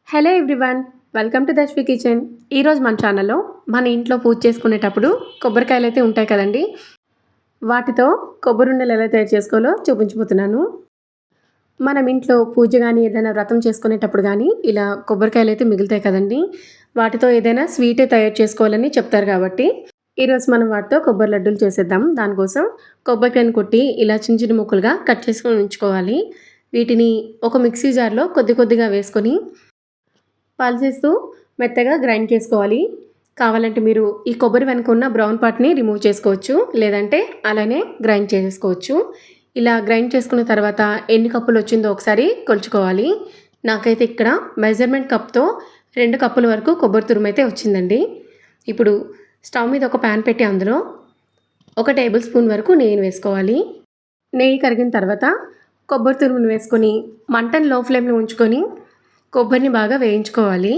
Hello everyone, welcome to Darshavi kitchen. ఈరోజు మన ఛానల్లో మన ఇంట్లో పూజ చేసుకునేటప్పుడు కొబ్బరికాయలు అయితే ఉంటాయి కదండి, వాటితో కొబ్బరి ఉండలు ఎలా తయారు చేసుకోవాలో చూపించబోతున్నాను. మనం ఇంట్లో పూజ కానీ ఏదైనా వ్రతం చేసుకునేటప్పుడు కానీ ఇలా కొబ్బరికాయలు అయితే మిగులుతాయి కదండి, వాటితో ఏదైనా స్వీటే తయారు చేసుకోవాలని చెప్తారు. కాబట్టి ఈరోజు మనం వాటితో కొబ్బరి లడ్డూలు చేసేద్దాం. దానికోసం కొబ్బరికాయను కొట్టి ఇలా చిన్న చిన్న ముక్కలుగా కట్ చేసుకొని ఉంచుకోవాలి. వీటిని ఒక మిక్సీ జార్లో కొద్దిగా వేసుకొని పల్సేస్తూ మెత్తగా గ్రైండ్ చేసుకోవాలి. కావాలంటే మీరు ఈ కొబ్బరి వెనుక ఉన్న బ్రౌన్ పార్ట్ని రిమూవ్ చేసుకోవచ్చు, లేదంటే అలానే గ్రైండ్ చేసుకోవచ్చు. ఇలా గ్రైండ్ చేసుకున్న తర్వాత ఎన్ని కప్పులు వచ్చిందో ఒకసారి కొలుచుకోవాలి. నాకైతే ఇక్కడ మెజర్మెంట్ కప్తో 2 కప్పుల వరకు కొబ్బరి తురుము అయితే వచ్చిందండి. ఇప్పుడు స్టవ్ మీద ఒక ప్యాన్ పెట్టి అందులో 1 టేబుల్ స్పూన్ వరకు నెయ్యి వేసుకోవాలి. నెయ్యి కరిగిన తర్వాత కొబ్బరి తురుమును వేసుకొని మంటను లో ఫ్లేమ్లో ఉంచుకొని కొబ్బరిని బాగా వేయించుకోవాలి.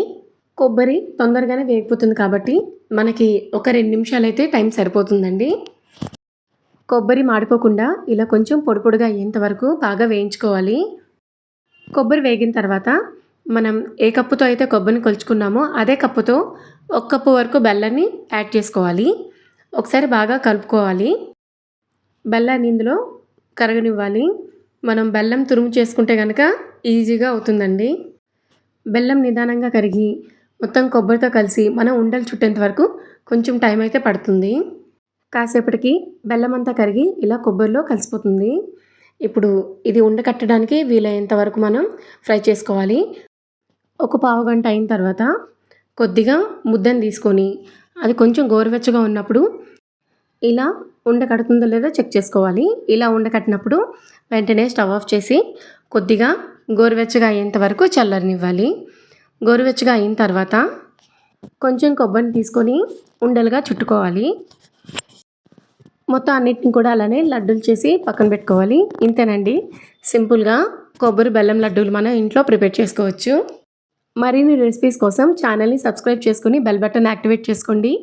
కొబ్బరి తొందరగానే వేగిపోతుంది కాబట్టి మనకి ఒక 2 నిమిషాలు అయితే టైం సరిపోతుందండి. కొబ్బరి మాడిపోకుండా ఇలా కొంచెం పొడి పొడిగా అయ్యేంత వరకు బాగా వేయించుకోవాలి. కొబ్బరి వేగిన తర్వాత మనం ఏ కప్పుతో అయితే కొబ్బరిని కొలుచుకున్నామో అదే కప్పుతో 1 కప్పు వరకు బెల్లాన్ని యాడ్ చేసుకోవాలి. ఒకసారి బాగా కలుపుకోవాలి. బెల్లాన్ని ఇందులో కరగనివ్వాలి. మనం బెల్లం తురుము చేసుకుంటే కనుక ఈజీగా అవుతుందండి. బెల్లం నిదానంగా కరిగి మొత్తం కొబ్బరితో కలిసి మనం ఉండలు చుట్టేంత వరకు కొంచెం టైం అయితే పడుతుంది. కాసేపటికి బెల్లం అంతా కరిగి ఇలా కొబ్బరిలో కలిసిపోతుంది. ఇప్పుడు ఇది ఉండకట్టడానికి వీలైనంత వరకు మనం ఫ్రై చేసుకోవాలి. ఒక పావు గంట అయిన తర్వాత కొద్దిగా ముద్దను తీసుకొని అది కొంచెం గోరువెచ్చగా ఉన్నప్పుడు ఇలా ఉండకడుతుందో లేదో చెక్ చేసుకోవాలి. ఇలా ఉండకట్టినప్పుడు వెంటనే స్టవ్ ఆఫ్ చేసి కొద్దిగా గోరువెచ్చగా అయ్యేంత వరకు చల్లరనివ్వాలి. గోరువెచ్చగా అయిన తర్వాత కొంచెం కొబ్బరిని తీసుకొని ఉండలుగా చుట్టుకోవాలి. మొత్తం అన్నిటిని కూడా అలానే లడ్డూలు చేసి పక్కన పెట్టుకోవాలి. ఇంతేనండి, సింపుల్గా కొబ్బరి బెల్లం లడ్డూలు మనం ఇంట్లో ప్రిపేర్ చేసుకోవచ్చు. మరిన్ని రెసిపీస్ కోసం ఛానల్ని సబ్స్క్రైబ్ చేసుకొని బెల్ బటన్ యాక్టివేట్ చేసుకోండి.